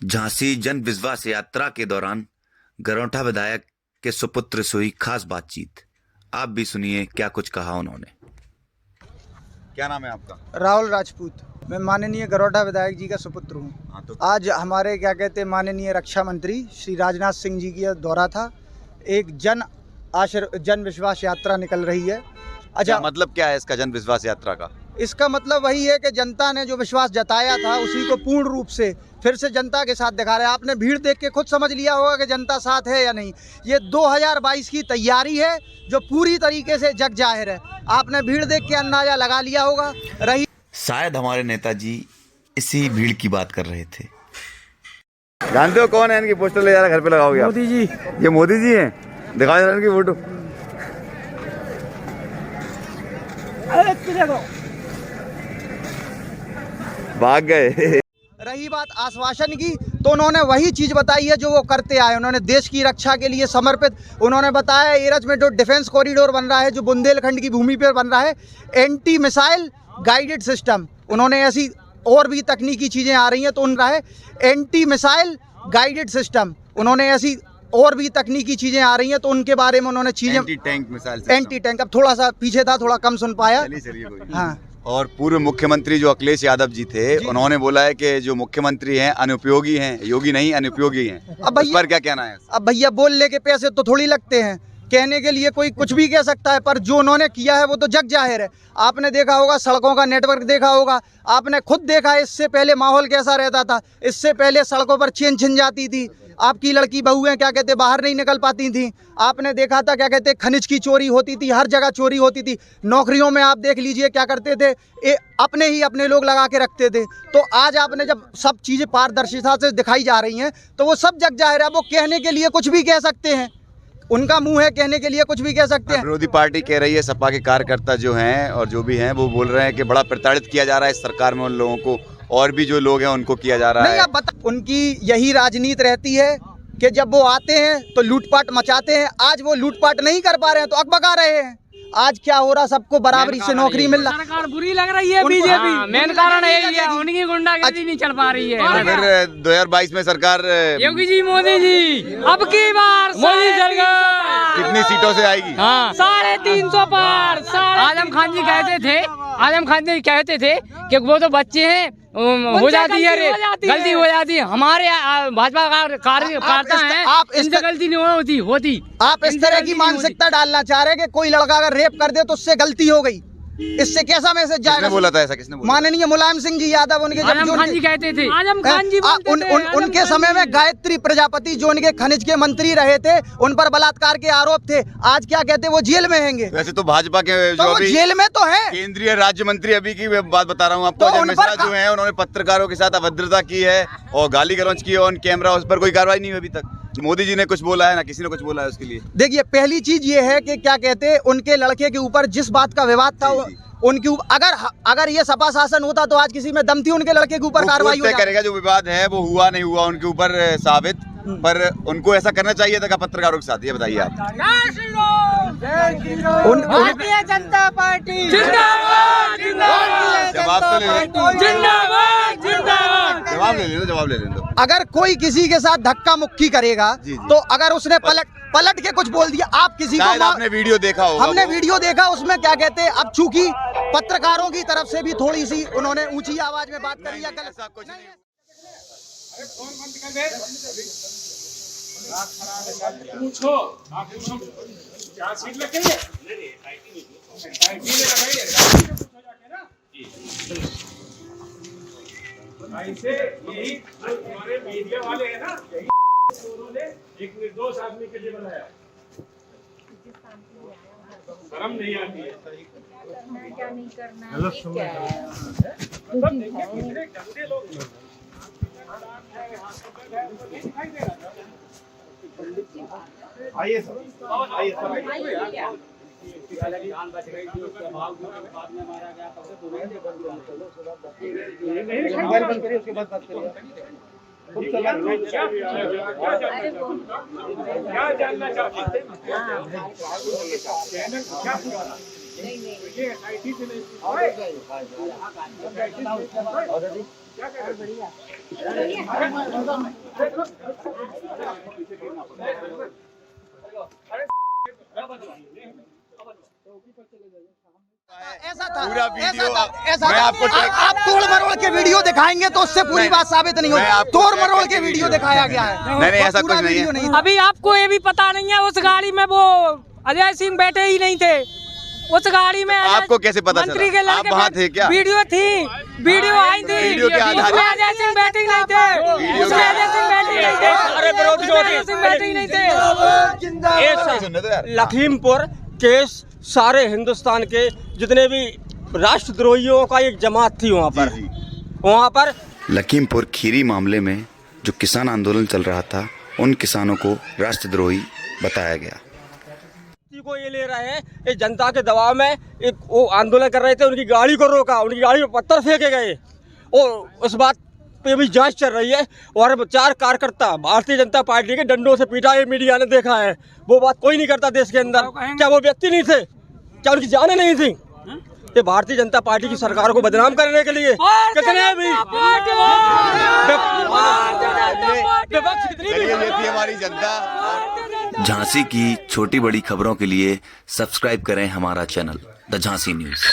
झांसी जन विश्वास यात्रा के दौरान गरोठा विधायक के सुपुत्र से हुई खास बातचीत। आप भी सुनिए क्या कुछ कहा उन्होंने। क्या नाम है आपका? राहुल राजपूत। मैं माननीय गरोठा विधायक जी का सुपुत्र हूँ। तो आज हमारे माननीय रक्षा मंत्री श्री राजनाथ सिंह जी का दौरा था। एक जन विश्वास यात्रा निकल रही है। अच्छा, मतलब क्या है इसका जन विश्वास यात्रा का? इसका मतलब वही है कि जनता ने जो विश्वास जताया था उसी को पूर्ण रूप से फिर से जनता के साथ दिखा रहे हैं। आपने भीड़ देख के खुद समझ लिया होगा कि जनता साथ है या नहीं। ये 2022 की तैयारी है जो पूरी तरीके से जग जाहिर है। आपने भीड़ देख के अंदाजा लगा लिया होगा। रही शायद हमारे नेताजी इसी भीड़ की बात कर रहे थे। जानते हो कौन है? इनकी पोस्टर ले जा घर पे लगाओगे? मोदी जी। ये मोदी जी हैं? दिखाओ जरा इनकी फोटो। भाग गए। रही बात आश्वासन की, तो उन्होंने वही चीज़ बताई है जो वो करते आए। उन्होंने देश की रक्षा के लिए समर्पित, उन्होंने बताया एरज में जो डिफेंस कॉरिडोर बन रहा है, जो बुंदेलखंड की भूमि पर बन रहा है, एंटी मिसाइल गाइडेड सिस्टम। उन्होंने ऐसी और भी तकनीकी चीज़ें आ रही हैं तो उन रहा है एंटी मिसाइल गाइडेड सिस्टम। उन्होंने ऐसी और भी तकनीकी चीज़ें आ रही हैं तो उनके बारे में उन्होंने चीज़ें anti tank missile, anti tank. अब थोड़ा सा पीछे था, थोड़ा कम सुन पाया। हाँ। और पूर्व मुख्यमंत्री जो अखिलेश यादव जी थे, उन्होंने बोला है कि जो मुख्यमंत्री हैं अनुपयोगी हैं, योगी नहीं अनुपयोगी हैं। अब इस पर क्या कहना है? अब भैया बोलने के पैसे तो थोड़ी लगते हैं, कहने के लिए कोई कुछ भी कह सकता है, पर जो उन्होंने किया है वो तो जग जाहिर है। आपने देखा होगा, सड़कों का नेटवर्क देखा होगा, आपने खुद देखा है इससे पहले माहौल कैसा रहता था। इससे पहले सड़कों पर चेन छिन जाती थी, आपकी लड़की बहुएं क्या कहते बाहर नहीं निकल पाती थी। आपने देखा था क्या कहते खनिज की चोरी होती थी, हर जगह चोरी होती थी। नौकरियों में आप देख लीजिए क्या करते थे, अपने ही अपने लोग लगा के रखते थे। तो आज आपने जब सब चीज़ें पारदर्शिता से दिखाई जा रही हैं तो वो सब जग जाहिर है। वो कहने के लिए कुछ भी कह सकते हैं, उनका मुंह है, कहने के लिए कुछ भी कह सकते हैं। विरोधी पार्टी कह रही है, सपा के कार्यकर्ता जो हैं और जो भी हैं वो बोल रहे हैं कि बड़ा प्रताड़ित किया जा रहा है इस सरकार में उन लोगों को, और भी जो लोग हैं उनको किया जा रहा है। नहीं, आप बता, उनकी यही राजनीति रहती है कि जब वो आते हैं तो लूटपाट मचाते हैं। आज वो लूटपाट नहीं कर पा रहे हैं तो अकबका रहे हैं। आज क्या हो रहा, सबको बराबरी से नौकरी मिल रहा। सरकार बुरी लग रही है बीजेपी, मेन कारण यही है, उनकी गुंडागर्दी नहीं चल पा रही है। फिर 2022 में सरकार योगी जी, मोदी जी, अब की बार मोदी सरकार कितनी सीटों से आएगी? हाँ, 350 पार। आजम खान जी कहते थे कि वो तो बच्चे हैं, हो जाती है रे, गलती हो जाती है। हमारे भाजपा कार्यकर्ता हैं, आप इनसे गलती नहीं होती। आप इस तरह की मानसिकता डालना चाह रहे हैं कि कोई लड़का अगर रेप कर दे तो उससे गलती हो गई। इससे कैसा मैसेज जाएगा? किसने बोला था ऐसा? किसने बोला? माननीय मुलायम सिंह जी यादव, उनके आजम खान जी कहते थे, आजम खान जी उनके समय में गायत्री प्रजापति जो उनके खनिज के मंत्री रहे थे, उन पर बलात्कार के आरोप थे। आज क्या कहते, वो जेल में हैंगे। वैसे तो भाजपा के जो तो अभी जेल में तो है, केंद्रीय राज्य मंत्री अभी की बात बता रहा हूँ आपको, अजय मिश्रा जो है, उन्होंने पत्रकारों के साथ अभद्रता की है और गाली गलौज की है ऑन कैमरा। उस पर कोई कार्रवाई नहीं हुई अभी तक। मोदी जी ने कुछ बोला है ना, किसी ने कुछ बोला है उसके लिए? देखिए, पहली चीज ये है कि क्या कहते उनके लड़के के ऊपर जिस बात का विवाद था, उनके अगर ये सपा शासन होता तो आज किसी में दम थी उनके लड़के के ऊपर कार्रवाई हो करेगा। जो विवाद है वो हुआ नहीं हुआ उनके ऊपर साबित, पर उनको ऐसा करना चाहिए था पत्रकारों के साथ। ये बताइए आप। भारतीय जनता पार्टी जिंदाबाद, जवाब तो ले जिंदाबाद, जिंदाबाद। जवाब ले लो। अगर कोई किसी के साथ धक्का मुक्की करेगा तो अगर उसने पलट के कुछ बोल दिया, आप किसी को, आपने वीडियो देखा होगा, हमने वीडियो देखा, उसमें क्या कहते हैं, अब चूंकि पत्रकारों की तरफ से भी थोड़ी सी उन्होंने ऊंची आवाज में बात करी, या गलत कुछ नहीं है। पूछो, आप पूछो क्या सीट लगेंगे? ऐसे यही हमारे मीडिया वाले हैं ना, उन्होंने एक निर्दोष आदमी के लिए बनाया। शर्म नहीं आती है? क्या नहीं करना, गलत समय कितने गंदे लोग आइए सर, आइए सर। जान बच गई थी, उसके बाद में मारा गया। क्या जानना चाहते हैं? क्या पूछा? ये IT से नहीं क्या कह रहे ऐसा था, पूरा वीडियो ऐसा मैं था। आपको आप तोड़ मरोड़ के वीडियो दिखाएंगे तो उससे पूरी बात साबित नहीं मैं होगी। आपको तोड़ क्या मरोड़ करके के वीडियो वीडियो दिखाया गया है। नहीं, ऐसा पूरा कुछ नहीं है। वीडियो था। अभी आपको ये भी पता नहीं है उस गाड़ी में वो अजय सिंह बैठे ही नहीं थे। उस गाड़ी में आपको कैसे पता मंत्री चला? के लड़के आप वहाँ थे क्या? वीडियो थी, वीडियो आई थी। वीडियो के आधार उसमें अजय सिंह बैठे ही नहीं थे। वीडियो उसमें के- अजय सिंह बैठे ही नहीं थे। अरे विरोधी उसमें अजय सिंह बैठे ही नहीं थे। सुनने दो यार। लखीमपुर केस सारे हिंदुस्तान के जितने भी राष्ट्रद्रोहियों का एक जमात थी वहाँ पर। जी। वहाँ पर लखीमपुर खीरी मामले में जो किसान आंदोलन चल रहा था उन किसानों को राष्ट्रद्रोही बताया गया। को ये ले रहे हैं, ये जनता के दबाव में एक वो आंदोलन कर रहे थे, उनकी गाड़ी को रोका, उनकी गाड़ी में पत्थर फेंके गए और उस बात पे भी जांच चल रही है। और 4 कार्यकर्ता भारतीय जनता पार्टी के डंडों से पीटा, ये मीडिया ने देखा है। वो बात कोई नहीं करता देश के अंदर। क्या वो व्यक्ति नहीं थे? क्या उनकी जानें नहीं थी? ये भारतीय जनता पार्टी की सरकार को बदनाम करने के लिए कितने भी विपक्ष कितनी भी चलिए, ये थी हमारी जनता। झांसी की छोटी बड़ी खबरों के लिए सब्सक्राइब करें हमारा चैनल द झांसी न्यूज़।